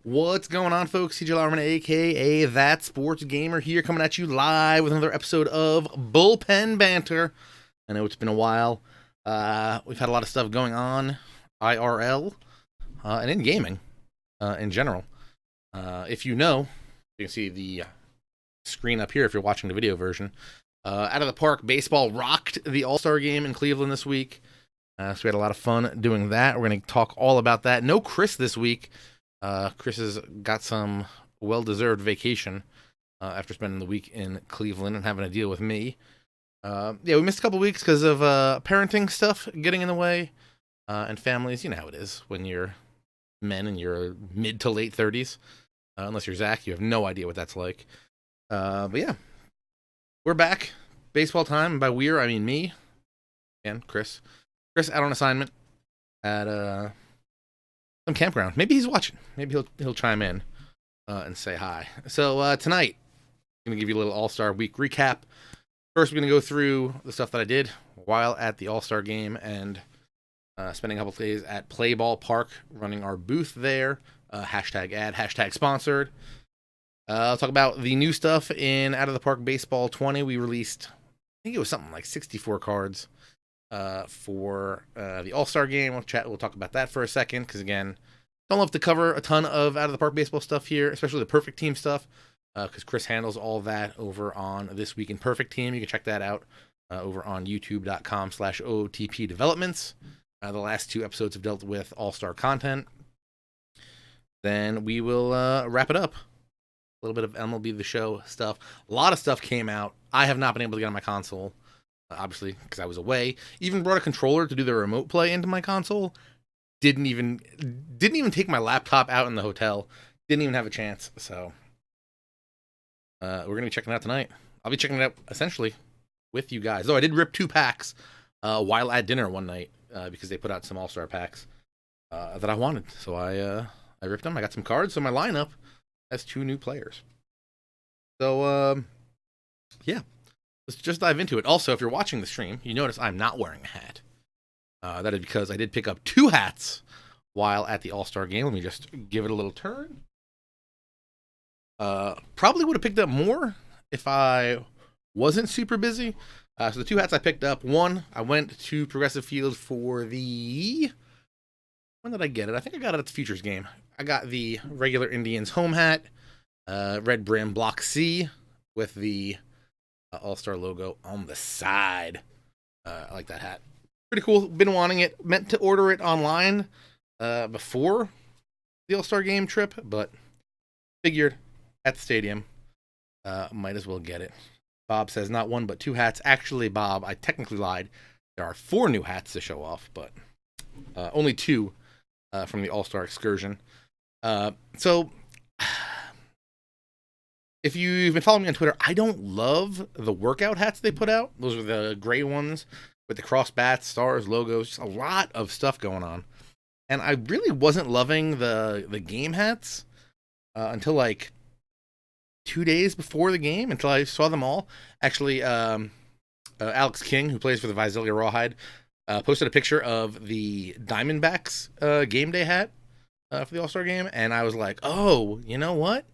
What's going on, folks? CJ Lauerman, aka ThatSportsGamer, here coming at you live with another episode of Bullpen Banter. I know it's been a while. We've had a lot of stuff going on, IRL, and in gaming in general. If you know, you can see the screen up here if you're watching the video version. Out of the park, baseball rocked the All-Star Game in Cleveland this week. So we had a lot of fun doing that. We're going to talk all about that. No Kris this week. Kris has got some well-deserved vacation after spending the week in Cleveland and having to deal with me. We missed a couple weeks because of parenting stuff getting in the way, and families. You know how it is when you're men in your mid to late 30s. Unless you're Zach, you have no idea what that's like. But yeah, we're back. Baseball time. And by we're, I mean me and Kris. Kris out on assignment at some campground. Maybe he's watching. Maybe he'll chime in and say hi. So tonight, I'm gonna give you a little All-Star Week recap. First, we're gonna go through the stuff that I did while at the All-Star Game and spending a couple of days at Play Ball Park, running our booth there. Hashtag ad, hashtag sponsored. I'll talk about the new stuff in Out of the Park Baseball 20. We released, I think it was something like 64 cards for the All-Star Game. We'll talk about that for a second, because again, don't love to cover a ton of Out of the Park Baseball stuff here, especially the Perfect Team stuff, because Kris handles all that over on This Week in Perfect Team. You can check that out over on youtube.com/OOTP developments. The last two episodes have dealt with All-Star content. Then we will wrap it up. A little bit of MLB The Show stuff. A lot of stuff came out. I have not been able to get on my console, obviously, because I was away. Even brought a controller to do the remote play into my console. Didn't even take my laptop out in the hotel. Didn't even have a chance. So we're gonna be checking it out tonight. I'll be checking it out essentially with you guys. Though I did rip 2 packs while at dinner one night because they put out some All-Star packs that I wanted. So I ripped them. I got some cards. So my lineup has 2 new players. So yeah. Let's just dive into it. Also, if you're watching the stream, you notice I'm not wearing a hat. That is because I did pick up 2 hats while at the All-Star Game. Let me just give it a little turn. Probably would have picked up more if I wasn't super busy. So the 2 hats I picked up, one, I went to Progressive Field for the... When did I get it? I think I got it at the Futures game. I got the regular Indians home hat, red brim block C with the All-Star logo on the side. I like that hat. Pretty cool. Been wanting it. Meant to order it online before the All-Star Game trip, but figured at the stadium, might as well get it. Bob says not 1 but 2 hats. Actually, Bob, I technically lied. There are 4 new hats to show off, but only 2 from the All-Star excursion. So if you've been following me on Twitter, I don't love the workout hats they put out. Those are the gray ones with the cross bats, stars, logos, just a lot of stuff going on. And I really wasn't loving the game hats until like 2 days before the game, until I saw them all. Actually, Alex King, who plays for the Visalia Rawhide, posted a picture of the Diamondbacks game day hat for the All-Star Game, and I was like, oh, you know what?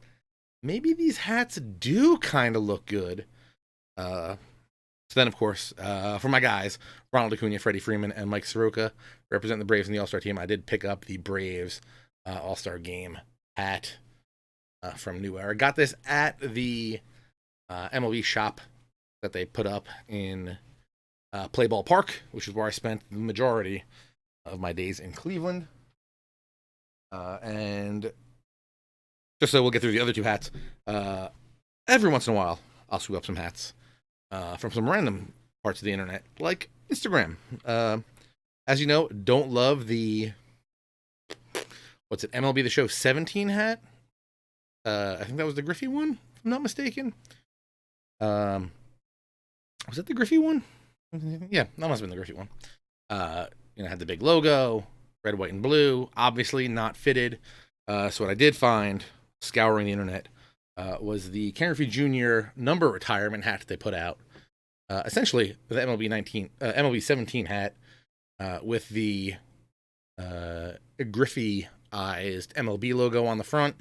Maybe these hats do kind of look good. So then, of course, for my guys, Ronald Acuna, Freddie Freeman, and Mike Soroka, representing the Braves in the All-Star team, I did pick up the Braves All-Star Game hat from New Era. Got this at the MLB shop that they put up in Play Ball Park, which is where I spent the majority of my days in Cleveland. And just so we'll get through the other 2 hats, every once in a while, I'll swoop up some hats from some random parts of the internet, like Instagram. As you know, don't love the, MLB The Show 17 hat. I think that was the Griffey one, if I'm not mistaken. Was it the Griffey one? Yeah, that must have been the Griffey one. Had the big logo, red, white, and blue. Obviously not fitted. So what I did find, scouring the internet, was the Ken Griffey Jr. number retirement hat that they put out. Essentially, the MLB 17 hat with the Griffey customized MLB logo on the front.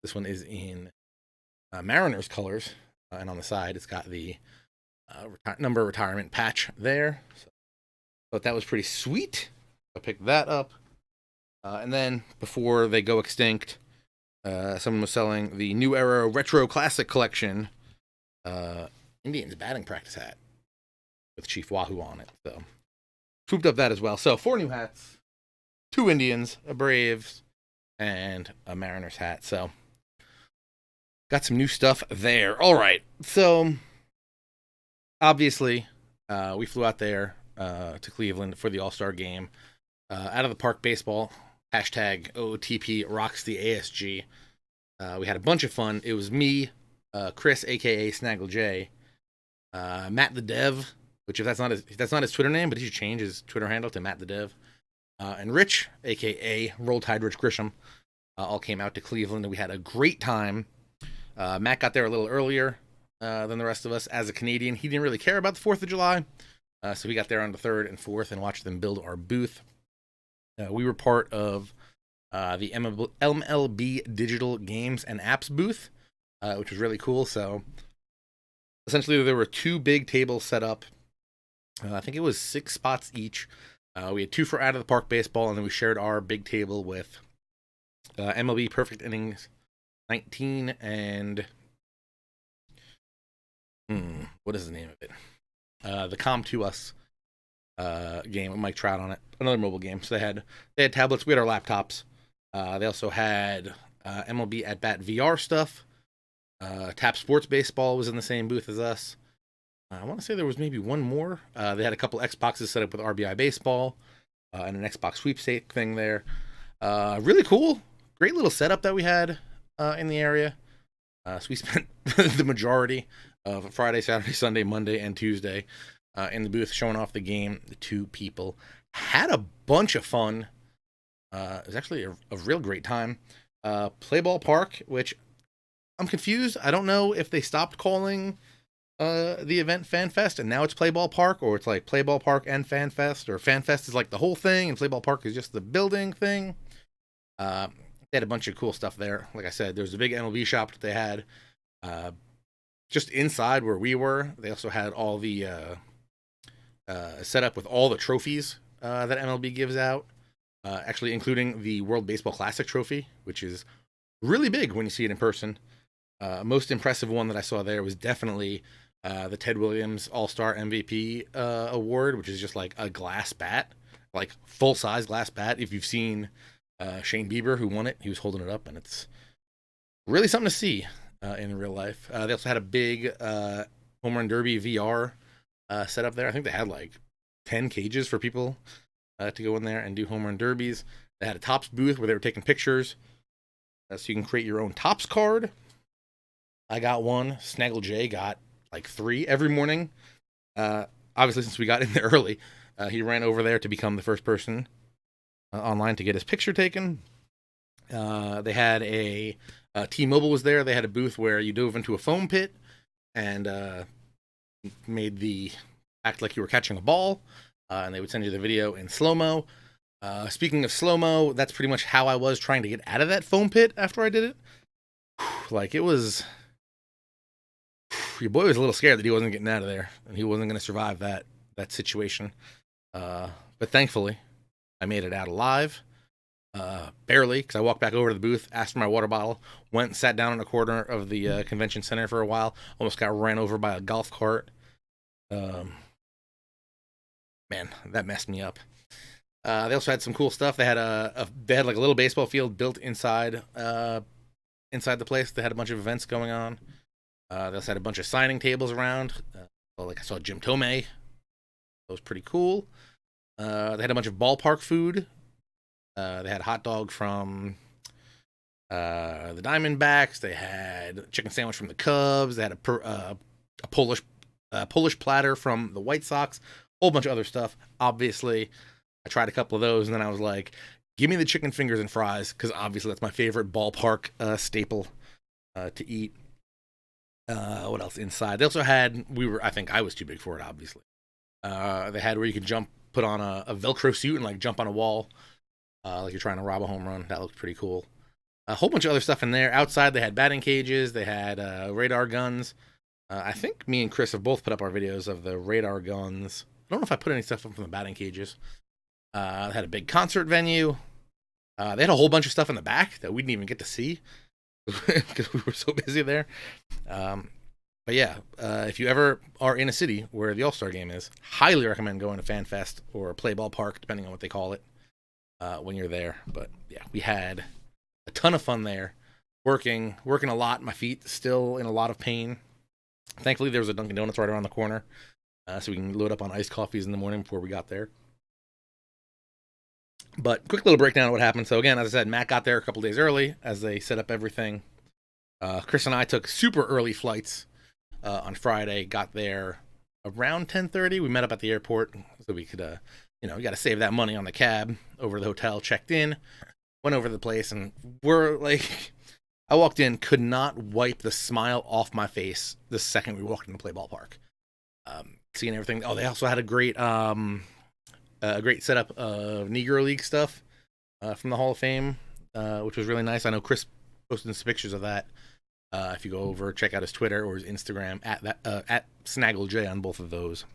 This one is in Mariners colors, and on the side it's got the number retirement patch there. So thought that was pretty sweet. I picked that up. And then before they go extinct, someone was selling the New Era Retro Classic Collection Indians batting practice hat with Chief Wahoo on it. So swooped up that as well. So 4 new hats, 2 Indians, a Braves, and a Mariners hat. So got some new stuff there. All right. So obviously, we flew out there to Cleveland for the All-Star Game. Out of the park baseball, hashtag OOTP rocks the ASG. We had a bunch of fun. It was me, Kris, aka SnaggleJ, Matt the Dev, which if that's not his Twitter name, but he should change his Twitter handle to Matt the Dev, and Rich, aka Roll Tide Rich Grisham, all came out to Cleveland, and we had a great time. Matt got there a little earlier than the rest of us. As a Canadian, he didn't really care about the 4th of July, so we got there on the 3rd and 4th and watched them build our booth. We were part of the MLB Digital Games and Apps booth, which was really cool. So essentially, there were 2 big tables set up. I think it was 6 spots each. We had 2 for out of the park baseball, and then we shared our big table with MLB Perfect Innings 19 and what is the name of it? The Come to Us game with Mike Trout on it. Another mobile game. So they had tablets. We had our laptops. They also had MLB At Bat VR stuff. Tap Sports Baseball was in the same booth as us. I want to say there was maybe one more. They had a couple Xboxes set up with RBI Baseball and an Xbox sweepstake thing there. Really cool. Great little setup that we had in the area. So we spent the majority of Friday, Saturday, Sunday, Monday, and Tuesday in the booth showing off the game to people. Had a bunch of fun. It was actually a real great time. Play Ball Park, which I'm confused. I don't know if they stopped calling the event Fan Fest and now it's Play Ball Park, or it's like Play Ball Park and Fan Fest, or Fan Fest is like the whole thing and Play Ball Park is just the building thing. They had a bunch of cool stuff there. Like I said, there was a big MLB shop that they had just inside where we were. They also had all the set up with all the trophies that MLB gives out, actually including the World Baseball Classic trophy, which is really big when you see it in person. Most impressive one that I saw there was definitely the Ted Williams All-Star MVP award, which is just like a glass bat, like full-size glass bat. If you've seen Shane Bieber, who won it, he was holding it up, and it's really something to see in real life. They also had a big home run derby VR set up there. I think they had like 10 cages for people to go in there and do home run derbies. They had a Topps booth where they were taking pictures, so you can create your own Topps card. I got one. SnaggleJ got like 3 every morning. Obviously, since we got in there early, he ran over there to become the first person online to get his picture taken. They had a T-Mobile was there. They had a booth where you dove into a foam pit and made the act like you were catching a ball, and they would send you the video in slow-mo. Speaking of slow-mo, that's pretty much how I was trying to get out of that foam pit after I did it. Like, it was... Your boy was a little scared that he wasn't getting out of there, and he wasn't going to survive that situation. But thankfully, I made it out alive. Barely, because I walked back over to the booth, asked for my water bottle, went and sat down in a corner of the convention center for a while, almost got ran over by a golf cart. Man, that messed me up. They also had some cool stuff. They had like a little baseball field built inside the place. They had a bunch of events going on. They also had a bunch of signing tables around. Like I saw Jim Tomei. That was pretty cool. They had a bunch of ballpark food. They had a hot dog from the Diamondbacks. They had a chicken sandwich from the Cubs. They had a Polish platter from the White Sox. A whole bunch of other stuff. Obviously, I tried a couple of those, and then I was like, give me the chicken fingers and fries, because obviously that's my favorite ballpark staple to eat. What else inside? They also had, I think I was too big for it, obviously. They had where you could put on a Velcro suit and like jump on a wall. like you're trying to rob a home run. That looked pretty cool. A whole bunch of other stuff in there. Outside, they had batting cages. They had radar guns. I think me and Kris have both put up our videos of the radar guns. I don't know if I put any stuff up from the batting cages. They had a big concert venue. They had a whole bunch of stuff in the back that we didn't even get to see because we were so busy there. But yeah, if you ever are in a city where the All-Star Game is, highly recommend going to Fan Fest or Play Ball Park, depending on what they call it, when you're there. But yeah, we had a ton of fun there, working a lot. My feet still in a lot of pain. Thankfully, there was a Dunkin' Donuts right around the corner, so we can load up on iced coffees in the morning before we got there. But quick little breakdown of what happened. So again, as I said, Matt got there a couple days early as they set up everything. Kris and I took super early flights on Friday. Got there around 10:30. We met up at the airport so we could, you got to save that money on the cab over to the hotel. Checked in, went over the place, and we're like, I walked in, could not wipe the smile off my face the second we walked into Play Ball Park. Seeing everything. Oh, they also had a great setup of Negro League stuff from the Hall of Fame, which was really nice. I know Kris posted some pictures of that. If you go over, check out his Twitter or his Instagram at SnaggleJ on both of those.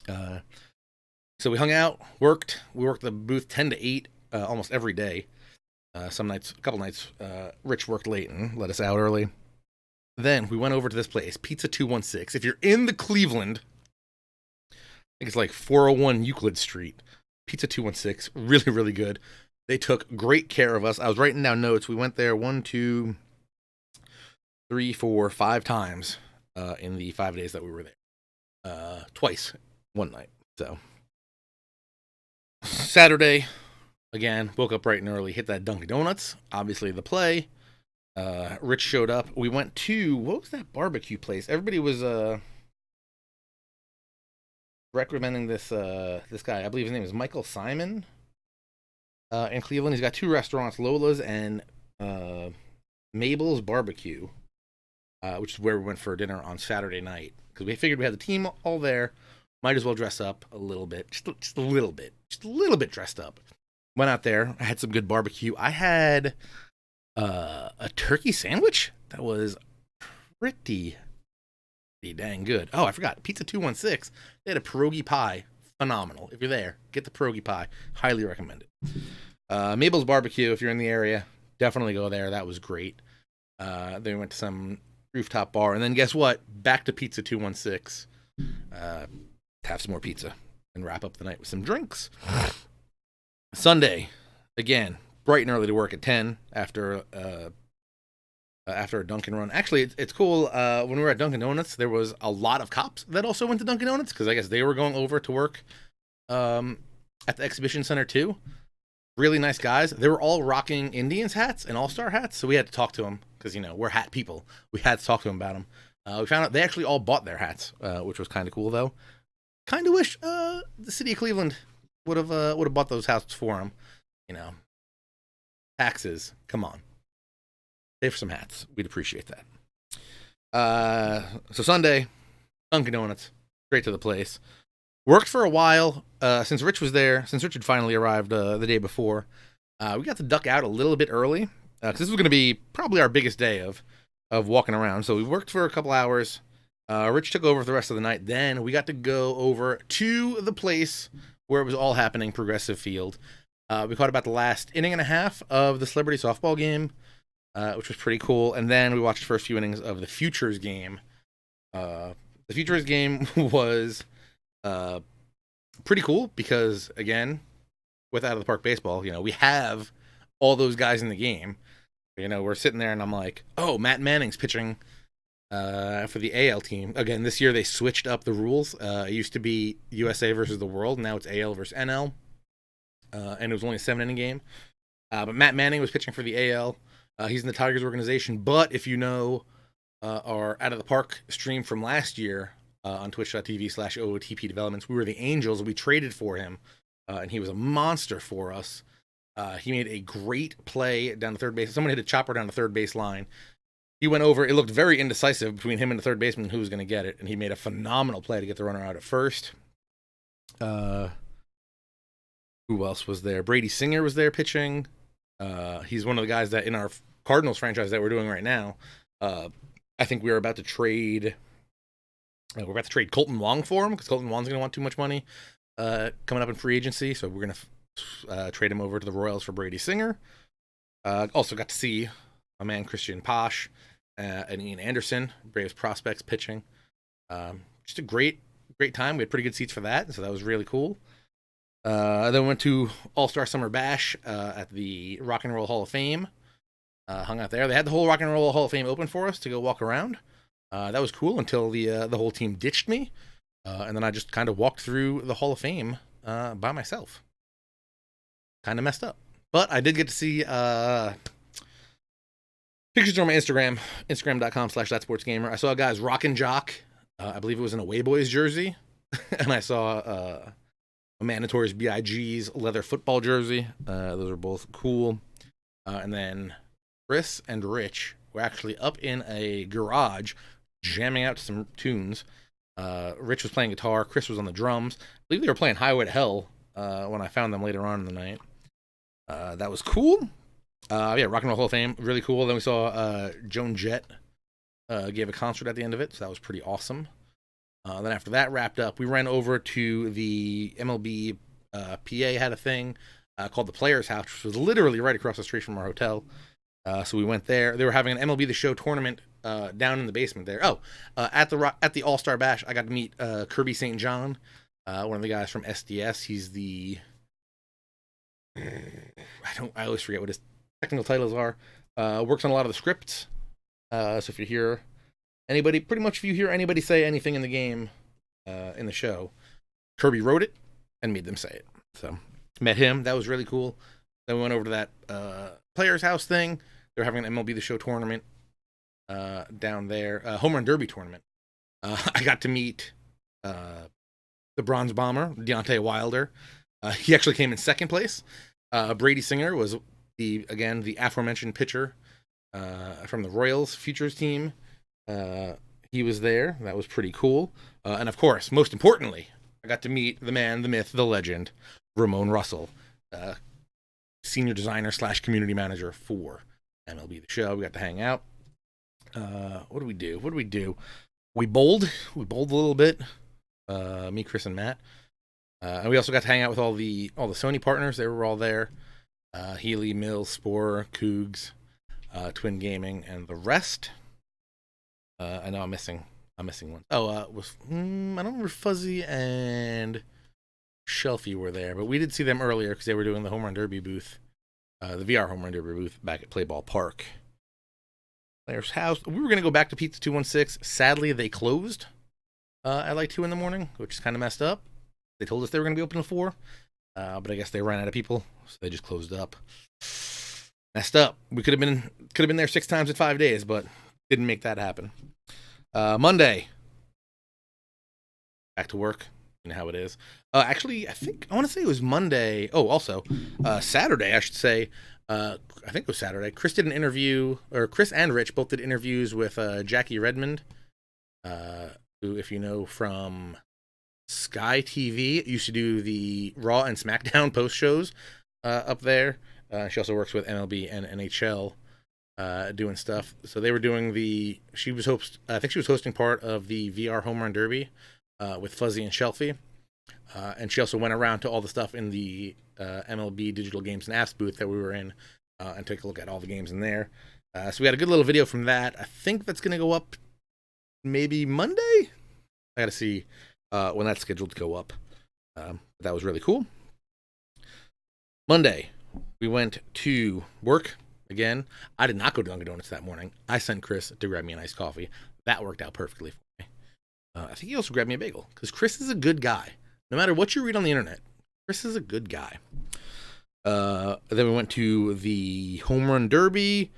So we hung out, worked. We worked the booth 10 to 8 almost every day. Some nights, a couple nights, Rich worked late and let us out early. Then we went over to this place, Pizza 216. If you're in the Cleveland, I think it's like 401 Euclid Street. Pizza 216, really, really good. They took great care of us. I was writing down notes. We went there 1, 2, 3, 4, 5 times in the 5 days that we were there. Twice, one night. So Saturday, again, woke up bright and early, hit that Dunkin' Donuts. Obviously, the play. Rich showed up. We went to, what was that barbecue place? Everybody was recommending this guy. I believe his name is Michael Simon in Cleveland. He's got 2 restaurants, Lola's and Mabel's Barbecue, which is where we went for dinner on Saturday night. Because we figured we had the team all there. Might as well dress up a little bit. Just a little bit dressed up. Went out there. I had some good barbecue. I had a turkey sandwich that was pretty dang good. Oh, I forgot. Pizza 216. They had a pierogi pie. Phenomenal. If you're there, get the pierogi pie. Highly recommend it. Mabel's Barbecue, if you're in the area, definitely go there. That was great. Then we went to some rooftop bar. And then guess what? Back to Pizza 216. Have some more pizza and wrap up the night with some drinks. Sunday, again, bright and early to work at 10 after a Dunkin' run. Actually, it's cool. When we were at Dunkin' Donuts, there was a lot of cops that also went to Dunkin' Donuts because I guess they were going over to work at the exhibition center too. Really nice guys. They were all rocking Indians hats and All-Star hats, so we had to talk to them because, we're hat people. We had to talk to them about them. We found out they actually all bought their hats, which was kind of cool, though. Kind of wish the city of Cleveland would have bought those hats for them. Taxes. Come on. Pay for some hats. We'd appreciate that. So Sunday, Dunkin' Donuts, straight to the place. Worked for a while since Rich was there. Since Rich had finally arrived the day before, we got to duck out a little bit early because this was going to be probably our biggest day of walking around. So we worked for a couple hours. Rich took over for the rest of the night. Then we got to go over to the place where it was all happening, Progressive Field. We caught about the last inning and a half of the celebrity softball game, which was pretty cool. And then we watched the first few innings of the Futures game. The Futures game was pretty cool because, again, with Out of the Park Baseball, we have all those guys in the game. We're sitting there and I'm like, oh, Matt Manning's pitching for the AL team. Again, this year they switched up the rules. It used to be USA versus the world. Now it's AL versus NL. And it was only a 7-inning game. But Matt Manning was pitching for the AL. He's in the Tigers organization. But if you know our Out of the Park stream from last year on twitch.tv/OOTP Developments, we were the Angels. We traded for him. And he was a monster for us. He made a great play down the third base. Someone hit a chopper down the third base line. He went over. It looked very indecisive between him and the third baseman who was going to get it. And he made a phenomenal play to get the runner out at first. Who else was there? Brady Singer was there pitching. He's one of the guys that in our Cardinals franchise that we're doing right now. I think we're about to trade. We're about to trade Colton Wong for him because Colton Wong's going to want too much money coming up in free agency. So we're going to trade him over to the Royals for Brady Singer. Also got to see my man Christian Posh and Ian Anderson, Braves prospects pitching. Just a great time. We had pretty good seats for that, so that was really cool. Then we went to All-Star Summer Bash at the Rock and Roll Hall of Fame. Hung out there. They had the whole Rock and Roll Hall of Fame open for us to go walk around. That was cool until the whole team ditched me, and then I just kind of walked through the Hall of Fame by myself. Kind of messed up, but I did get to see pictures on my Instagram, instagram.com/ThatSportsGamer. I saw a guy's rockin' jock. I believe it was an Away Boys jersey, and I saw a Mandatory's BIG's leather football jersey. Those are both cool. And then Kris and Rich were actually up in a garage jamming out to some tunes. Rich was playing guitar. Kris was on the drums. I believe they were playing Highway to Hell when I found them later on in the night. That was cool. Yeah, Rock and Roll Hall of Fame, really cool. Then we saw Joan Jett gave a concert at the end of it, so that was pretty awesome. Then after that wrapped up, we ran over to the MLB PA had a thing called the Players House, which was literally right across the street from our hotel. So we went there. They were having an MLB The Show tournament down in the basement there. At the All-Star Bash, I got to meet Kirby St. John, one of the guys from SDS. He's the I always forget what his technical titles are. Works on a lot of the scripts. So if you hear if you hear anybody say anything in the game, in the show, Kirby wrote it and made them say it. So met him. That was really cool. Then we went over to that Players House thing. They're having an MLB The Show tournament down there, home run derby tournament. I got to meet the Bronze Bomber, Deontay Wilder. He actually came in second place. Brady Singer was the aforementioned pitcher from the Royals Futures team. He was there. That was pretty cool. And of course, most importantly, I got to meet the man, the myth, the legend, Ramon Russell, senior designer / community manager for MLB The Show. We got to hang out. What did we do? We bowled a little bit. Me, Kris, and Matt. And we also got to hang out with all the Sony partners. They were all there. Healy, Mills, Spore, Cougs, Twin Gaming, and the rest. I know I'm missing one. I don't remember Fuzzy and Shelfie were there, but we did see them earlier because they were doing the home run derby booth, the VR home run derby booth back at Playball Park. Players House. We were gonna go back to Pizza 216. Sadly, they closed at like 2 a.m, which is kind of messed up. They told us they were gonna be open at 4, but I guess they ran out of people, so they just closed up. Messed up. We could have been there 6 times in 5 days, but didn't make that happen. Monday, back to work. You know how it is. Actually, I want to say it was Monday. Oh, also, Saturday, I should say. I think it was Saturday. Kris did an interview, or Kris and Rich both did interviews with Jackie Redmond, who, if you know from Sky TV, used to do the Raw and SmackDown post shows up there. She also works with MLB and NHL. Doing stuff. So they were doing I think she was hosting part of the VR Home Run Derby with Fuzzy and Shelfie. And she also went around to all the stuff in the MLB Digital Games and Apps booth that we were in and took a look at all the games in there. So we had a good little video from that. I think that's going to go up maybe Monday. I got to see when that's scheduled to go up. But that was really cool. Monday, we went to work. Again, I did not go to Dunkin' Donuts that morning. I sent Kris to grab me an iced coffee. That worked out perfectly for me. I think he also grabbed me a bagel because Kris is a good guy. No matter what you read on the internet, Kris is a good guy. Then we went to the Home Run Derby.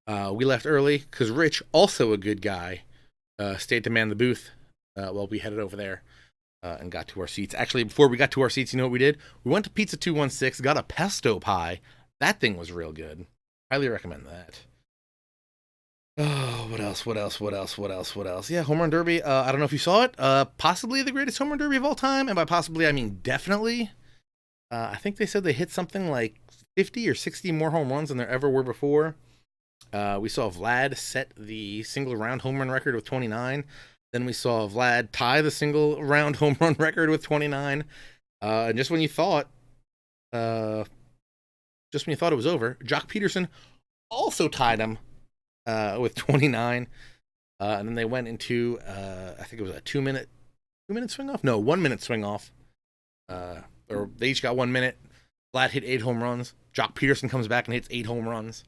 We left early because Rich, also a good guy, stayed to man the booth while we headed over there and got to our seats. Actually, before we got to our seats, you know what we did? We went to Pizza 216, got a pesto pie. That thing was real good. Highly recommend that. Oh, what else? Yeah, Home Run Derby. I don't know if you saw it. Possibly the greatest Home Run Derby of all time. And by possibly, I mean definitely. I think they said they hit something like 50 or 60 more home runs than there ever were before. We saw Vlad set the single round home run record with 29. Then we saw Vlad tie the single round home run record with 29. And uh, just when you thought it was over, Jock Peterson also tied him with 29. And then they went into I think it was a 2 minute swing off. No, 1 minute swing off. Or they each got 1 minute. Vlad hit 8 home runs. Jock Peterson comes back and hits 8 home runs.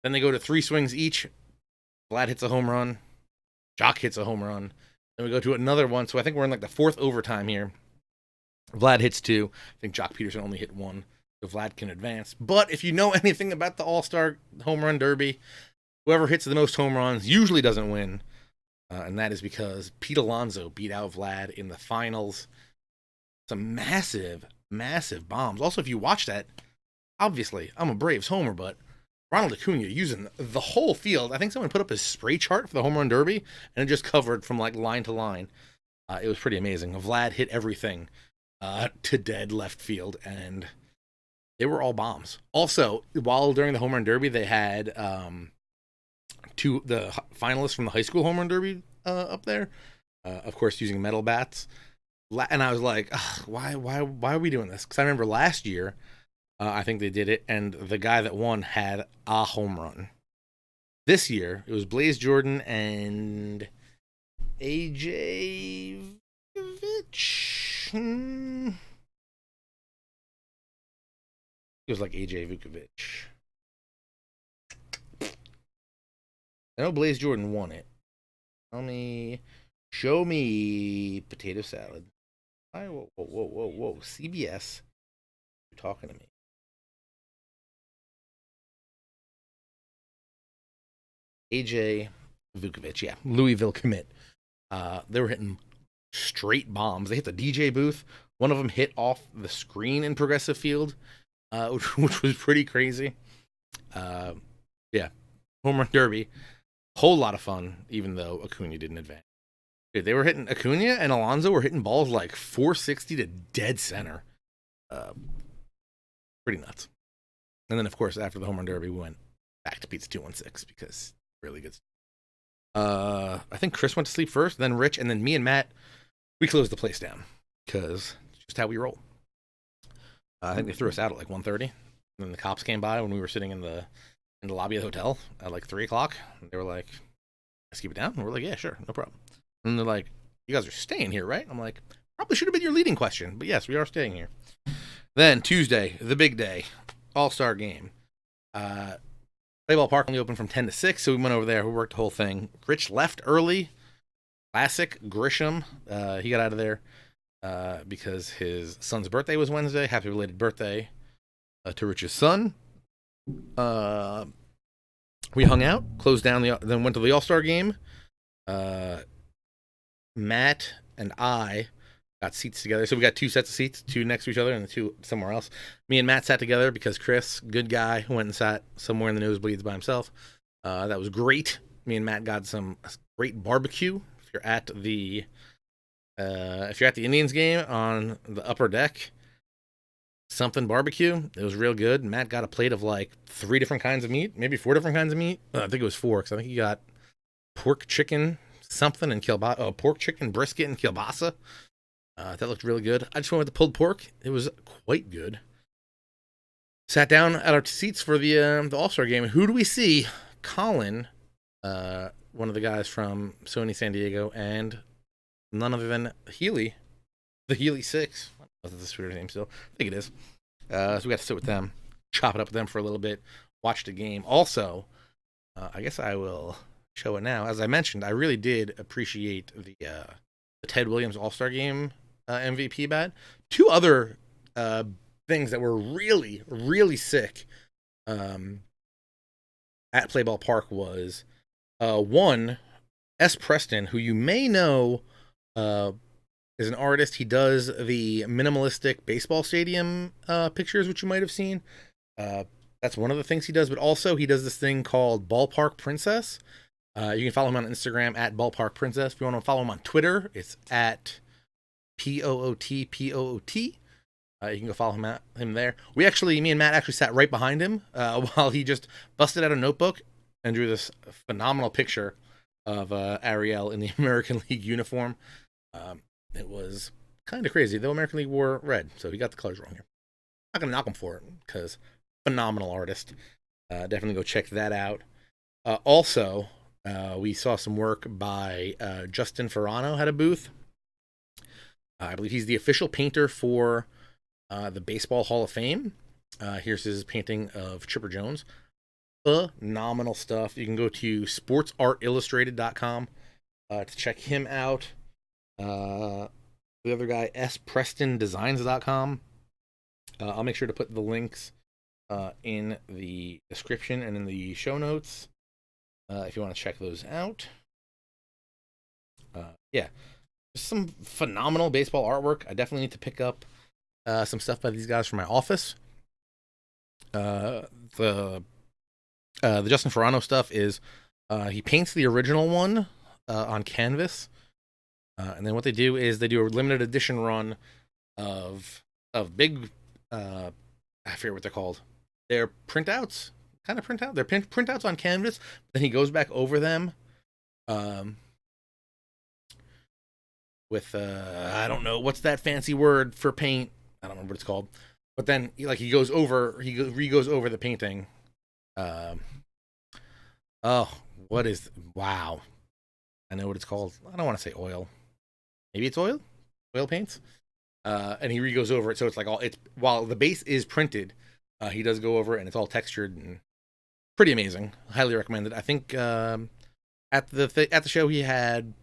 Then they go to 3 swings each. Vlad hits a home run. Jock hits a home run. Then we go to another one. So I think we're in like the 4th overtime here. Vlad hits 2. I think Jock Peterson only hit 1. So Vlad can advance. But if you know anything about the All-Star Home Run Derby, whoever hits the most home runs usually doesn't win. And that is because Pete Alonso beat out Vlad in the finals. Some massive, massive bombs. Also, if you watch that, obviously, I'm a Braves homer, but Ronald Acuna using the whole field. I think someone put up a spray chart for the home run derby, and it just covered from like line to line. It was pretty amazing. Vlad hit everything to dead left field, and they were all bombs. Also, while during the home run derby, they had the finalists from the high school home run derby up there, of course, using metal bats. And I was like, why are we doing this? Because I remember last year, I think they did it, and the guy that won had a home run. This year, it was Blaze Jordan and AJ Vukovic. It was like AJ Vukovic. I know Blaze Jordan won it. Show me potato salad. Whoa. CBS. You're talking to me. AJ Vukovic, yeah. Louisville commit. They were hitting straight bombs. They hit the DJ booth. One of them hit off the screen in Progressive Field, which was pretty crazy. Yeah. Home run derby. Whole lot of fun, even though Acuna didn't advance. Dude, they were hitting Acuna and Alonso were hitting balls like 460 to dead center. Pretty nuts. And then, of course, after the home run derby, we went back to Pete's 216 because really good. I think Kris went to sleep first, then Rich, and then me and Matt, we closed the place down because it's just how we roll. I think they threw us out at like 1:30. And then the cops came by when we were sitting in the lobby of the hotel at like 3 o'clock. And they were like, let's keep it down. And we're like, yeah, sure, no problem. And they're like, you guys are staying here, right? I'm like, probably should have been your leading question, but yes, we are staying here. Then Tuesday, the big day, All-Star Game. Playball Park only opened from 10 to 6, so we went over there. We worked the whole thing. Rich left early. Classic Grisham. He got out of there because his son's birthday was Wednesday. Happy belated birthday to Rich's son. We hung out, closed down, then went to the All-Star Game. Matt and I got seats together. So we got 2 sets of seats, 2 next to each other and 2 somewhere else. Me and Matt sat together because Kris, good guy, went and sat somewhere in the nosebleeds by himself. That was great. Me and Matt got some great barbecue. If you're at the Indians game on the upper deck, something barbecue. It was real good. Matt got a plate of like 3 different kinds of meat, maybe 4 different kinds of meat. I think it was 4 because I think he got pork, chicken, something, and kielbasa. Pork, chicken, brisket, and kielbasa. That looked really good. I just went with the pulled pork. It was quite good. Sat down at our seats for the All-Star Game. Who do we see? Colin, one of the guys from Sony San Diego, and none other than Healy, the Healy 6. Is this weird name still? I think it is. So we got to sit with them, chop it up with them for a little bit, watch the game. Also, I guess I will show it now. As I mentioned, I really did appreciate the Ted Williams All-Star Game MVP bat. 2 other things that were really, really sick at Playball Park was one, S. Preston, who you may know is an artist. He does the minimalistic baseball stadium pictures, which you might have seen. That's one of the things he does, but also he does this thing called Ballpark Princess. You can follow him on Instagram at Ballpark Princess. If you want to follow him on Twitter, it's at POOTPOOT. You can go follow him there. Me and Matt actually sat right behind him while he just busted out a notebook and drew this phenomenal picture of Ariel in the American League uniform. It was kind of crazy. Though American League wore red, so he got the colors wrong here. Not gonna knock him for it because phenomenal artist. Definitely go check that out. Also, we saw some work by Justin Ferrano had a booth. I believe he's the official painter for the Baseball Hall of Fame. Here's his painting of Chipper Jones. Phenomenal stuff. You can go to sportsartillustrated.com to check him out. The other guy, sprestondesigns.com. I'll make sure to put the links in the description and in the show notes if you want to check those out. Yeah, some phenomenal baseball artwork. I definitely need to pick up some stuff by these guys from my office. The Justin Ferrano stuff is he paints the original one on canvas, and then what they do is they do a limited edition run of big I forget what they're called. They're printouts, kind of printout. They're printouts on canvas. Then he goes back over them with I don't know what's that fancy word for paint. I don't remember what it's called. But then he goes over the painting. Wow. I know what it's called. I don't want to say oil. Maybe it's oil paints. And he re-goes over it, so it's like while the base is printed, he does go over it, and it's all textured and pretty amazing. Highly recommended. I think at the show he had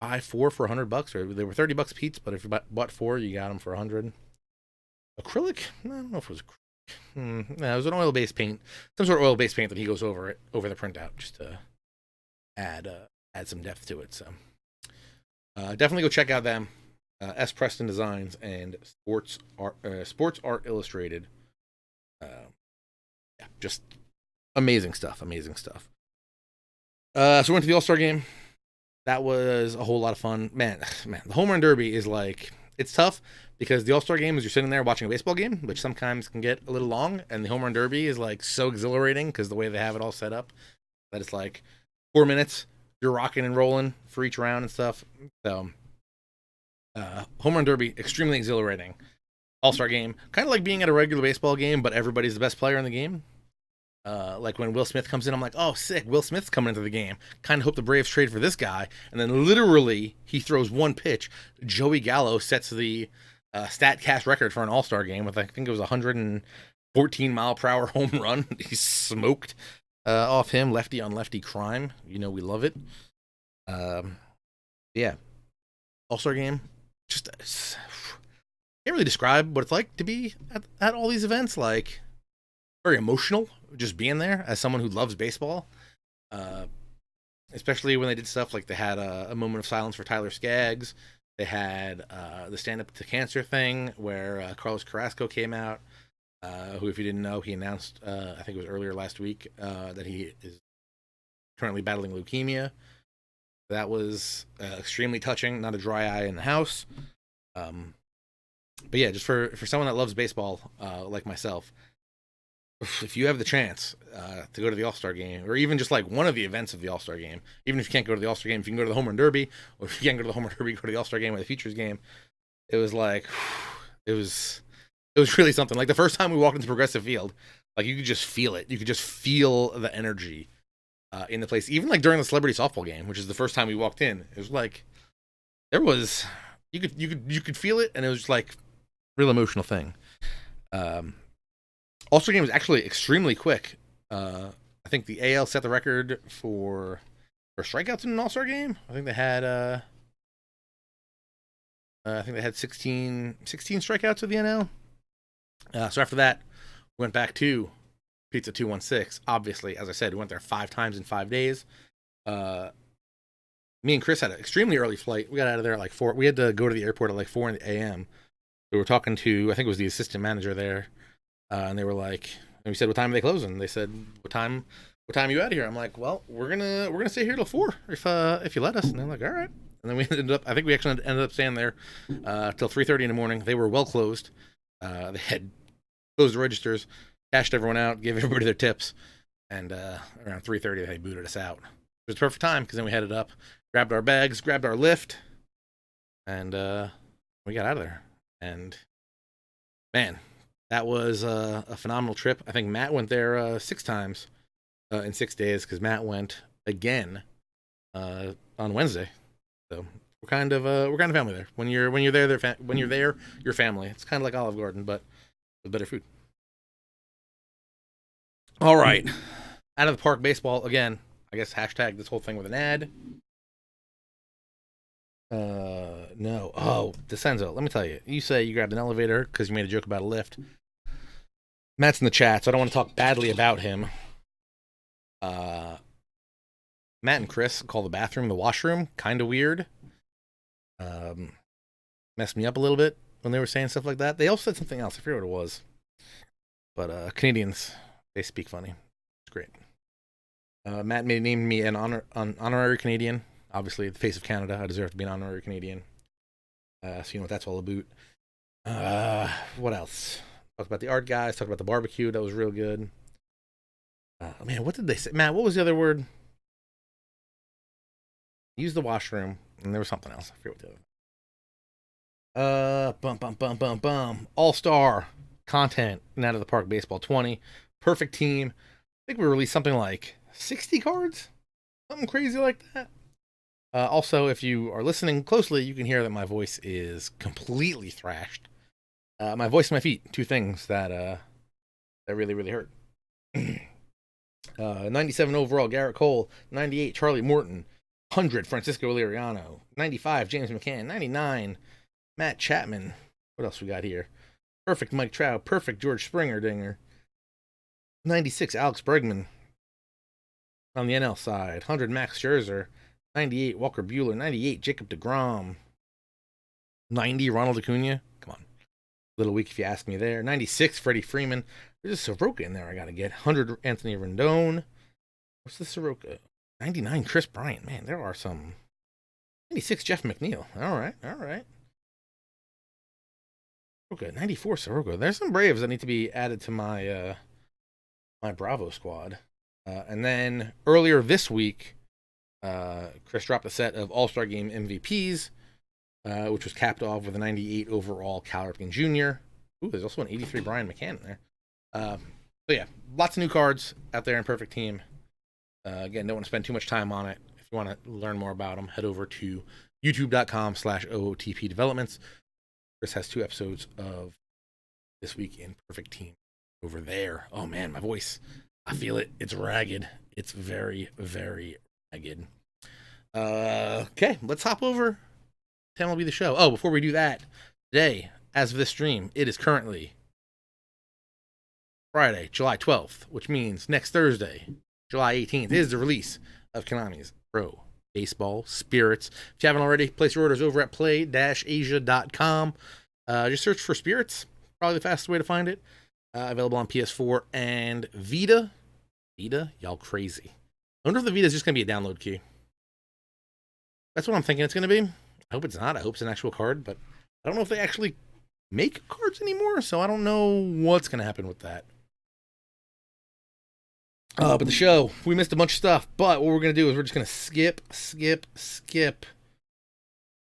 buy 4 for $100, or they were $30 a piece, but if you bought 4, you got them for $100. Acrylic? I don't know if it was acrylic. No, it was an oil-based paint, some sort of oil-based paint that he goes over the printout just to add some depth to it. So definitely go check out them. S. Preston Designs and Sports Art Illustrated. Yeah, just amazing stuff. So we went to the All-Star Game. That was a whole lot of fun. Man, the Home Run Derby is it's tough because the All-Star Game is you're sitting there watching a baseball game, which sometimes can get a little long, and the Home Run Derby is so exhilarating because the way they have it all set up that it's 4 minutes, you're rocking and rolling for each round and stuff. So Home Run Derby, extremely exhilarating. All-Star Game, kind of like being at a regular baseball game, but everybody's the best player in the game. Like when Will Smith comes in, I'm like, oh, sick, Will Smith's coming into the game. Kind of hope the Braves trade for this guy. And then literally, he throws one pitch. Joey Gallo sets the StatCast record for an All-Star game with, I think it was 114-mile-per-hour home run. He smoked off him, lefty on lefty crime. You know we love it. Yeah. All-Star Game, just can't really describe what it's like to be at all these events. Very emotional, just being there as someone who loves baseball. Especially when they did stuff like they had a moment of silence for Tyler Skaggs. They had the Stand Up to Cancer thing where Carlos Carrasco came out, who, if you didn't know, he announced, I think it was earlier last week, that he is currently battling leukemia. That was extremely touching. Not a dry eye in the house. But yeah, just for someone that loves baseball like myself, if you have the chance to go to the All-Star Game, or even just one of the events of the All-Star Game, even if you can't go to the All-Star Game, if you can go to the Home Run Derby, or if you can't go to the Home Run Derby, go to the All-Star Game or the Features Game, it was it was really something. The first time we walked into Progressive Field, you could just feel it. You could just feel the energy in the place. Even during the Celebrity Softball Game, which is the first time we walked in, it was there was you could feel it, and it was real emotional thing. All-Star Game was actually extremely quick. I think the AL set the record for strikeouts in an All-Star Game. I think they had 16 strikeouts at the NL. So after that, we went back to Pizza 216. Obviously, as I said, we went there 5 times in 5 days. Me and Kris had an extremely early flight. We got out of there at 4. We had to go to the airport at 4 a.m. We were talking to, I think it was the assistant manager there, and they were and we said, what time are they closing? They said, what time are you out of here? I'm like, well, we're gonna stay here till 4 if you let us. And they're like, all right. And then we ended up staying there till 3:30 in the morning. They were well closed. They had closed the registers, cashed everyone out, gave everybody their tips, and around 3:30 they booted us out. It was perfect time because then we headed up, grabbed our bags, grabbed our lift, and we got out of there. And man, that was a phenomenal trip. I think Matt went there 6 times in 6 days because Matt went again on Wednesday. So we're kind of family there. When you're there, when you're there, you're family. It's kind of like Olive Garden, but with better food. All right, out of the park baseball again. I guess hashtag this whole thing with an ad. No. Oh, DeCenzo, let me tell you. You say you grabbed an elevator because you made a joke about a lift. Matt's in the chat, so I don't want to talk badly about him. Matt and Kris call the bathroom the washroom. Kind of weird. Messed me up a little bit when they were saying stuff like that. They also said something else. I forget what it was. But Canadians, they speak funny. It's great. Matt named me an honorary Canadian. Obviously, the face of Canada. I deserve to be an honorary Canadian. So you know what that's all about. What else? Talked about the art guys. Talked about the barbecue. That was real good. Man, what did they say? Matt, what was the other word? Use the washroom. And there was something else. I forget what the other. All-Star content in Out of the Park Baseball 20. Perfect team. I think we released something like 60 cards? Something crazy like that. Also, if you are listening closely, you can hear that my voice is completely thrashed. My voice and my feet, 2 things that really, really hurt. 97 overall, Garrett Cole. 98, Charlie Morton. 100, Francisco Liriano. 95, James McCann. 99, Matt Chapman. What else we got here? Perfect, Mike Trout. Perfect, George Springer dinger. 96, Alex Bregman. On the NL side. 100, Max Scherzer. 98, Walker Buehler. 98, Jacob deGrom. 90, Ronald Acuna. Come on. A little weak if you ask me there. 96, Freddie Freeman. There's a Soroka in there I got to get. 100, Anthony Rendon. What's the Soroka? 99, Chris Bryant. Man, there are some. 96, Jeff McNeil. All right. Okay, 94, Soroka. There's some Braves that need to be added to my my Bravo squad. And then earlier this week, Kris dropped a set of All-Star Game MVPs, which was capped off with a 98 overall Cal Ripken Jr. Ooh, there's also an 83 Brian McCann in there. So yeah, lots of new cards out there in Perfect Team. Again, don't want to spend too much time on it. If you want to learn more about them, head over to youtube.com/OOTP Developments. Kris has 2 episodes of This Week in Perfect Team over there. Oh man, my voice. I feel it. It's ragged. It's very, very ragged. Okay, let's hop over to MLB The Show. Oh, before we do that, today, as of this stream, it is currently Friday, July 12th, which means next Thursday, July 18th, is the release of Konami's Pro Baseball Spirits. If you haven't already, place your orders over at play-asia.com. Just search for Spirits. Probably the fastest way to find it. Available on PS4 and Vita. Vita? Y'all crazy. I wonder if the Vita is just going to be a download key. That's what I'm thinking it's going to be. I hope it's not. I hope it's an actual card, but I don't know if they actually make cards anymore, so I don't know what's going to happen with that. But the show, we missed a bunch of stuff, but what we're going to do is we're just going to skip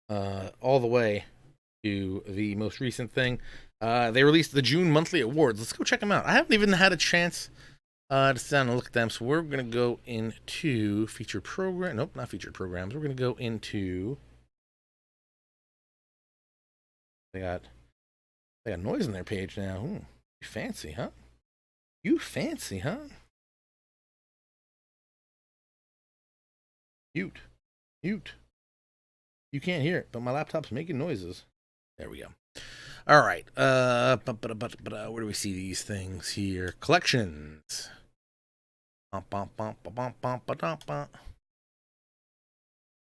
all the way to the most recent thing. They released the June monthly awards. Let's go check them out. I haven't even had a chance to sit down and look at them, so we're going to go into featured program. Nope, not featured programs. We're going to go into... They got noise on their page now. Ooh, you fancy, huh? Mute. You can't hear it, but my laptop's making noises. There we go. All right. Where do we see these things here? Collections.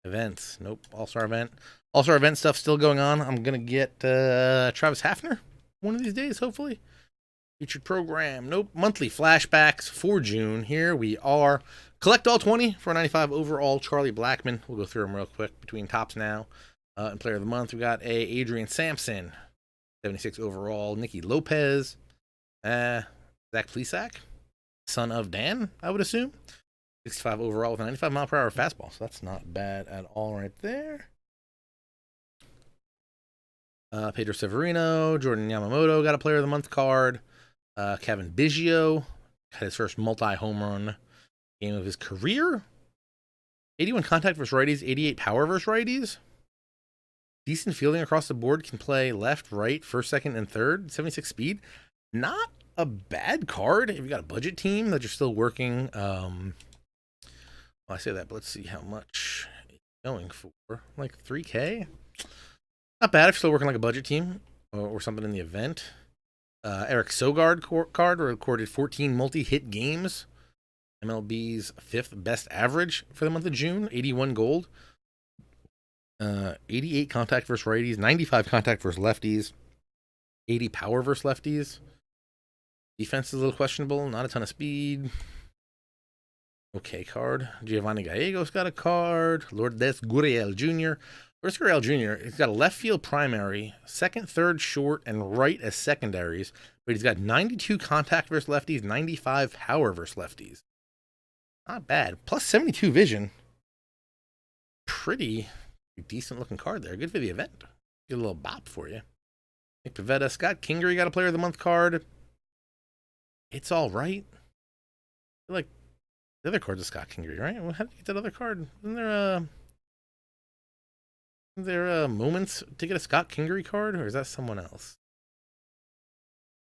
Events. Nope. All-Star event. All-Star event stuff still going on. I'm going to get Travis Hafner one of these days, hopefully. Featured program. Nope. Monthly flashbacks for June. Here we are. Collect all 20 for 95 overall. Charlie Blackmon. We'll go through them real quick between tops now and player of the month. We got Adrian Sampson. 76 overall, Nicky Lopez. Zach Plesac, son of Dan, I would assume. 65 overall with a 95-mile-per-hour fastball. So that's not bad at all right there. Pedro Severino, Jordan Yamamoto got a Player of the Month card. Kevin Biggio had his first multi-home run game of his career. 81 contact versus righties, 88 power versus righties. Decent fielding across the board, can play left, right, first, second, and third. 76 speed. Not a bad card if you got a budget team that you're still working. Well, I say that, but let's see how much it's going for. Like 3K? Not bad if you're still working like a budget team or something in the event. Eric Sogard card recorded 14 multi-hit games. MLB's 5th best average for the month of June. 81 gold. 88 contact versus righties. 95 contact versus lefties. 80 power versus lefties. Defense is a little questionable. Not a ton of speed. Okay card. Giovanni Gallegos got a card. Lourdes Gurriel Jr. Lourdes Gurriel Jr. He's got a left field primary, second, third, short, and right as secondaries. But he's got 92 contact versus lefties, 95 power versus lefties. Not bad. Plus 72 vision. Pretty decent looking card there. Good for the event. Get a little bop for you. Nick Pivetta. Scott Kingery got a Player of the Month card. It's all right. I feel like the other card's a Scott Kingery, right? Well, how did you get that other card? Isn't there moments to get a Scott Kingery card, or is that someone else?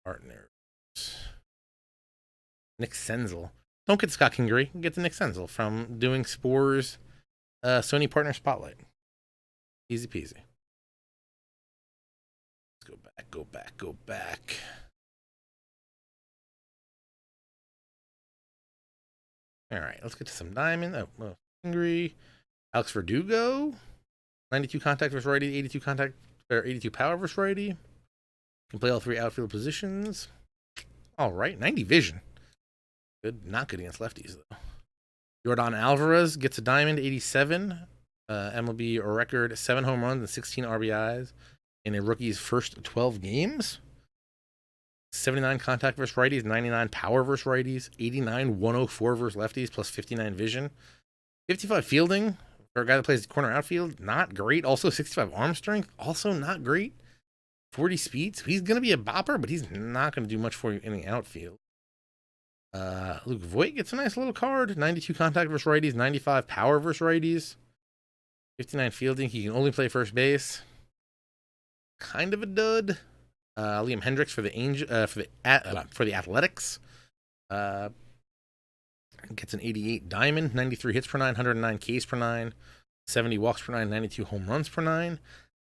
Partners. Nick Senzel. Don't get Scott Kingery. Get the Nick Senzel from doing Spore's Sony Partner Spotlight. Easy peasy. Let's go back. All right, let's get to some diamond. Oh, Kingery. Alex Verdugo. 92 contact versus righty, 82 contact, or 82 power versus righty. Can play all 3 outfield positions. All right, 90 vision. Good, not good against lefties though. Yordan Alvarez gets a diamond, 87. MLB record 7 home runs and 16 RBIs in a rookie's first 12 games. 79 contact versus righties, 99 power versus righties, 89 104 versus lefties, plus 59 vision. 55 fielding for a guy that plays corner outfield, not great. Also 65 arm strength, also not great. 40 speed, so he's going to be a bopper, but he's not going to do much for you in the outfield. Luke Voigt gets a nice little card. 92 contact versus righties, 95 power versus righties, 59 fielding. He can only play first base. Kind of a dud. Liam Hendricks for the Athletics. Gets an 88 diamond, 93 hits per 9, 109 Ks per 9, 70 walks per 9, 92 home runs per 9.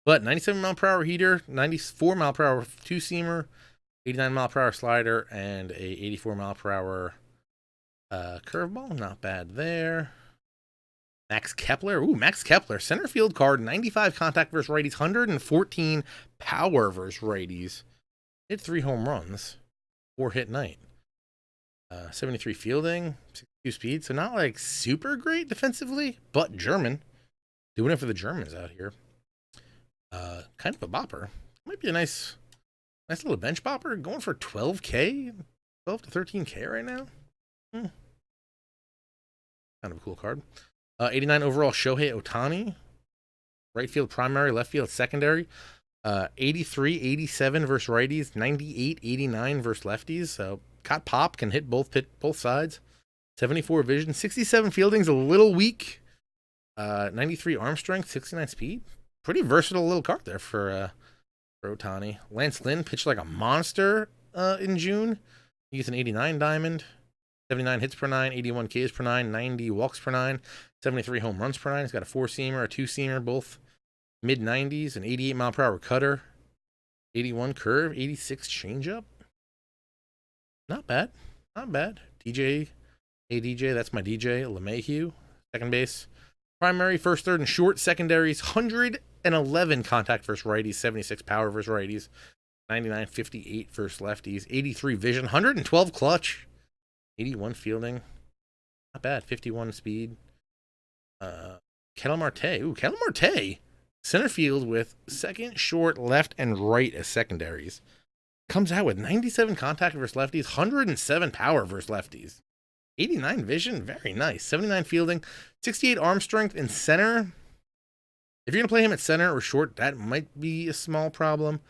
But 97 mile per hour heater, 94 mile per hour two-seamer, 89 mile per hour slider, and a 84 mile per hour curveball. Not bad there. Max Kepler. Ooh, Max Kepler. Center field card, 95 contact versus righties, 114 power versus righties. Hit 3 home runs, 4 hit night. 73 fielding, 62 speed. So not like super great defensively, but German. Doing it for the Germans out here. Kind of a bopper. Might be a nice little bench bopper. Going for 12K, 12 to 13K right now. Kind of a cool card. 89 overall Shohei Ohtani. Right field primary, left field secondary. 83, 87 versus righties, 98, 89 versus lefties. So got pop, can hit both sides. 74 vision, 67 fielding's a little weak. 93 arm strength, 69 speed. Pretty versatile little card there for Ohtani. Lance Lynn pitched like a monster in June. He gets an 89 diamond, 79 hits per 9, 81 Ks per 9, 90 walks per 9, 73 home runs per 9. He's got a 4-seamer, a 2-seamer, both mid-90s, an 88 mile per hour cutter, 81 curve, 86 changeup. Not bad. DJ, that's my DJ, LeMahieu, second base. Primary, first, third, and short. Secondaries, 111 contact versus righties, 76 power versus righties, 99, 58 versus lefties, 83 vision, 112 clutch, 81 fielding. Not bad. 51 speed. Ketel Marte. Ooh, Ketel Marte. Center field with second, short, left, and right as secondaries. Comes out with 97 contact versus lefties, 107 power versus lefties. 89 vision, very nice. 79 fielding, 68 arm strength in center. If you're going to play him at center or short, that might be a small problem.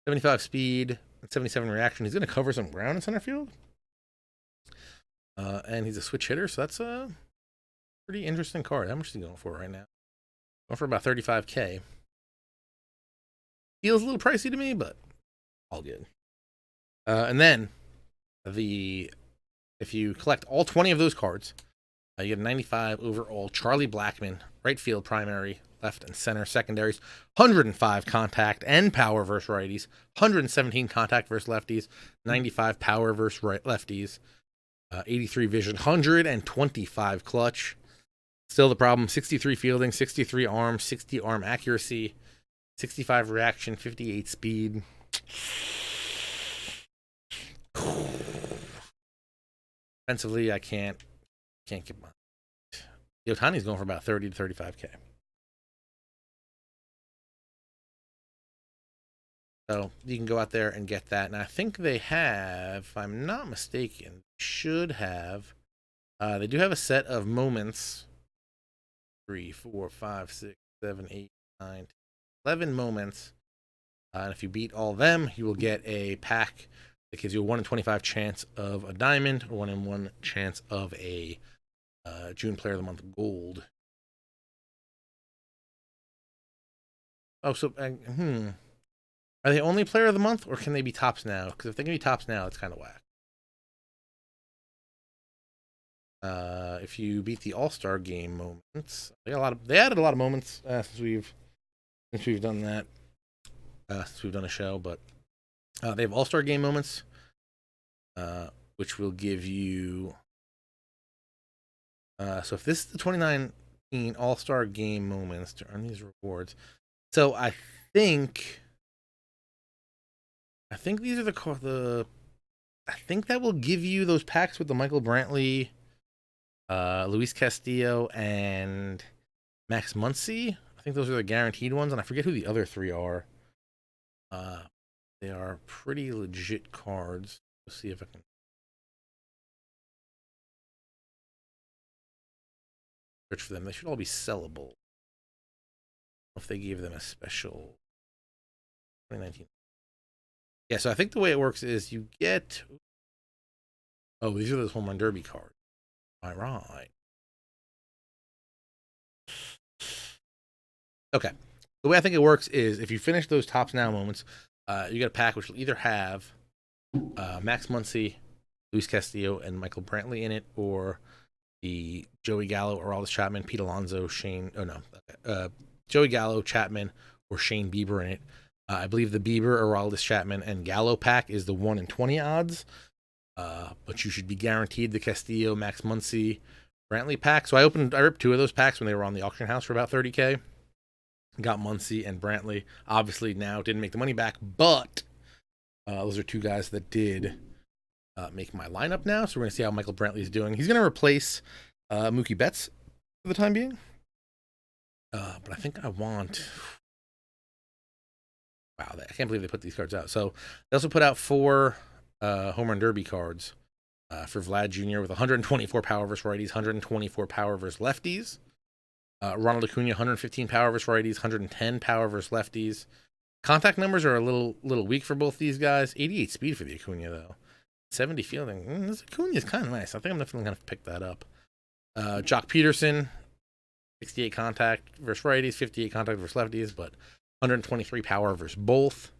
75 speed, 77 reaction. He's going to cover some ground in center field. And he's a switch hitter, so that's a pretty interesting card. How much is he going for right now? Going for about 35K. Feels a little pricey to me, but all good. And then if you collect all 20 of those cards, you get a 95 overall Charlie Blackmon, right field primary, left and center secondaries, 105 contact and power versus righties, 117 contact versus lefties, 95 power versus lefties, 83 vision, 125 clutch. Still the problem, 63 fielding, 63 arm, 60 arm accuracy, 65 reaction, 58 speed. Offensively, I can't get my. Ohtani's going for about 30 to 35K. So you can go out there and get that. And I think they have, if I'm not mistaken, should have. They do have a set of moments. 3, 4, 5, 6, 7, 8, 9, 11 moments. And if you beat all of them, you will get a pack that gives you a 1 in 25 chance of a diamond, or 1 in 1 chance of a June Player of the Month gold. Oh, so are they only Player of the Month, or can they be tops now? Because if they can be tops now, it's kind of whack. If you beat the All-Star Game moments, they added a lot of moments since we've done that. Since we've done a show, but they have All-Star Game moments, which will give you. So if this is the 2019 All-Star Game moments to earn these rewards, so I think these are the. I think that will give you those packs with the Michael Brantley, Luis Castillo, and Max Muncy. I think those are the guaranteed ones, and I forget who the other 3 are. They are pretty legit cards. Let's see if I can. Search for them. They should all be sellable. If they gave them a special 2019. Yeah, so I think the way it works is you get. Oh, these are those home run derby cards. All right. Okay. The way I think it works is if you finish those tops now moments, you get a pack which will either have Max Muncy, Luis Castillo, and Michael Brantley in it, or the Joey Gallo, Aroldis Chapman, Pete Alonso, Joey Gallo, Chapman, or Shane Bieber in it. I believe the Bieber, Aroldis Chapman, and Gallo pack is the 1 in 20 odds. But you should be guaranteed the Castillo, Max Muncy, Brantley pack. So I ripped 2 of those packs when they were on the auction house for about 30K. Got Muncy and Brantley. Obviously now didn't make the money back, but those are 2 guys that did make my lineup now. So we're going to see how Michael Brantley is doing. He's going to replace Mookie Betts for the time being. But I think I want. Wow, I can't believe they put these cards out. So they also put out 4 home run derby cards for Vlad Jr. with 124 power versus righties, 124 power versus lefties. Ronald Acuna, 115 power versus righties, 110 power versus lefties. Contact numbers are a little weak for both these guys. 88 speed for the Acuna, though. 70 fielding. This Acuna is kind of nice. I think I'm definitely going to pick that up. Jock Peterson, 68 contact versus righties, 58 contact versus lefties, but 123 power versus both.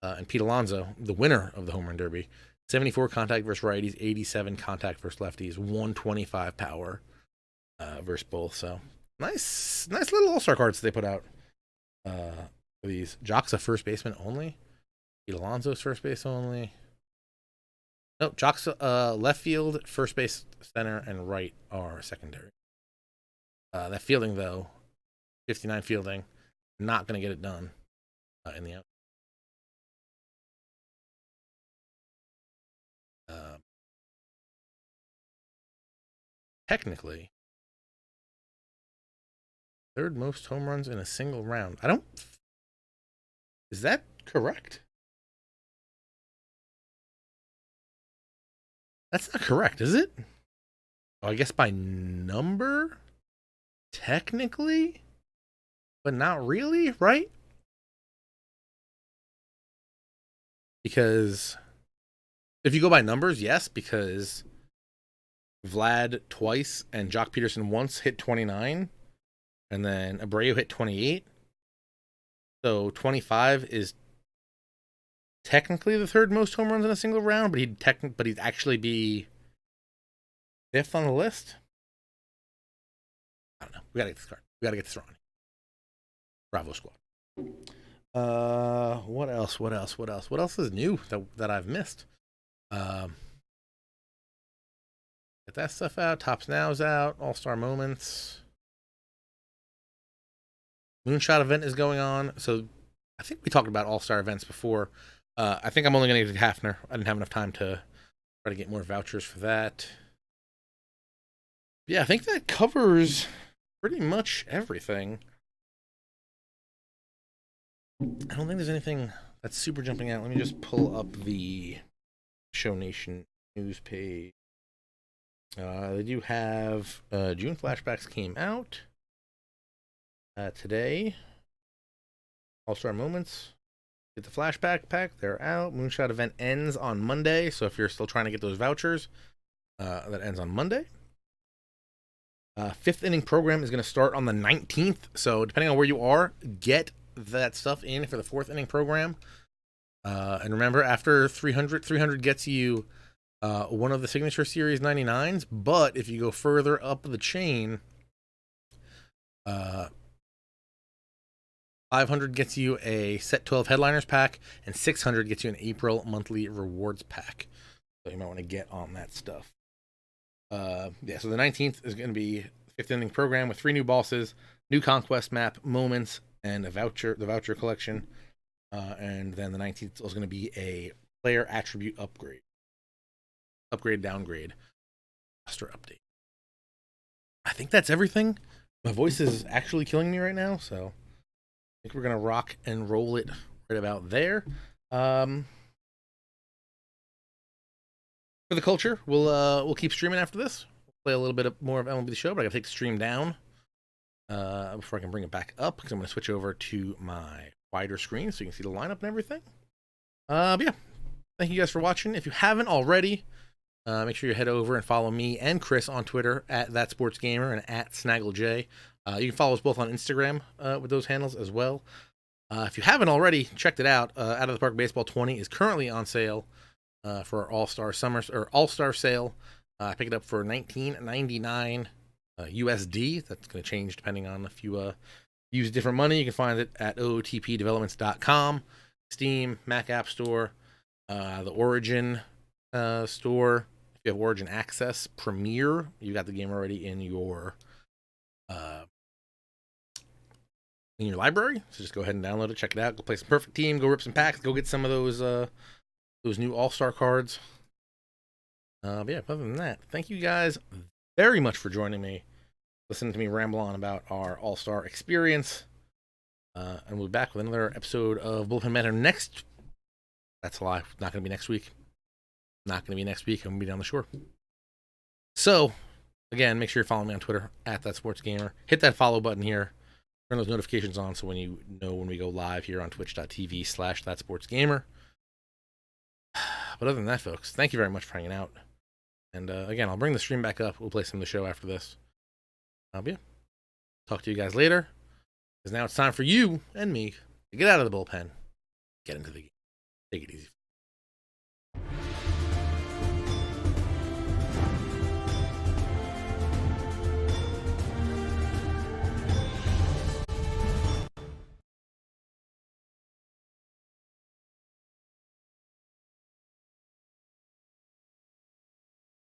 And Pete Alonso, the winner of the home run derby, 74 contact versus righties, 87 contact versus lefties, 125 power versus both. So nice little all-star cards they put out for these. Jock's a first baseman only. Pete Alonso's first base only. No, Jock's left field, first base, center, and right are secondary. That fielding, though, 59 fielding, not going to get it done in the out. Technically, Third most home runs in a single round. I don't... Is that correct? That's not correct, is it? Oh, I guess by number? Technically? But not really, right? Because if you go by numbers, yes, because Vlad twice and Jock Peterson once hit 29, and then Abreu hit 28. So 25 is technically the third most home runs in a single round, but he'd actually be fifth on the list. I don't know. We gotta get this card. We gotta get this wrong. Bravo squad. What else? What else is new that I've missed? Get that stuff out. Tops Now's out. All-Star Moments. Moonshot event is going on. So I think we talked about All-Star events before. I think I'm only going to get Hafner. I didn't have enough time to try to get more vouchers for that. Yeah, I think that covers pretty much everything. I don't think there's anything that's super jumping out. Let me just pull up the Show Nation news page. They do have June flashbacks came out today. All-Star Moments. Get the flashback pack. They're out. Moonshot event ends on Monday. So if you're still trying to get those vouchers, that ends on Monday. Fifth inning program is going to start on the 19th. So depending on where you are, get that stuff in for the fourth inning program. And remember, after 300 gets you one of the Signature Series 99s. But if you go further up the chain, 500 gets you a set 12 headliners pack, and 600 gets you an April monthly rewards pack. So you might want to get on that stuff. Yeah, so the 19th is going to be fifth inning program with 3 new bosses, new conquest map, moments, and the voucher collection. And then the 19th is going to be a player attribute upgrade, downgrade, roster update. I think that's everything. My voice is actually killing me right now, so I think we're gonna rock and roll it right about there. For the culture, we'll keep streaming after this. We'll play a little bit more of MLB The Show, but I gotta take the stream down before I can bring it back up, because I'm gonna switch over to my wider screen so you can see the lineup and everything. But yeah, thank you guys for watching. If you haven't already, make sure you head over and follow me and Kris on Twitter at ThatSportsGamer and at SnaggleJ. You can follow us both on Instagram with those handles as well. If you haven't already checked it out, Out of the Park Baseball 20 is currently on sale for our All-Star sale. I picked it up for $19.99 USD. That's going to change depending on if you use different money. You can find it at OOTPdevelopments.com, Steam, Mac App Store, the Origin store. If you have Origin Access Premier, you got the game already in your library. So just go ahead and download it, check it out, go play some Perfect Team, go rip some packs, go get some of those new All-Star cards. But yeah, other than that, thank you guys very much for joining me, listening to me ramble on about our All-Star experience. And we'll be back with another episode of Bullpen Banter next. That's a lie. Not going to be next week. Not going to be next week. I'm going to be down the shore. So, again, make sure you're following me on Twitter at ThatSportsGamer. Hit that follow button here. Turn those notifications on so when you know when we go live here on twitch.tv/ThatSportsGamer. But other than that, folks, thank you very much for hanging out. And again, I'll bring the stream back up. We'll play some of the show after this. But yeah, talk to you guys later. Because now it's time for you and me to get out of the bullpen, get into the game. Take it easy.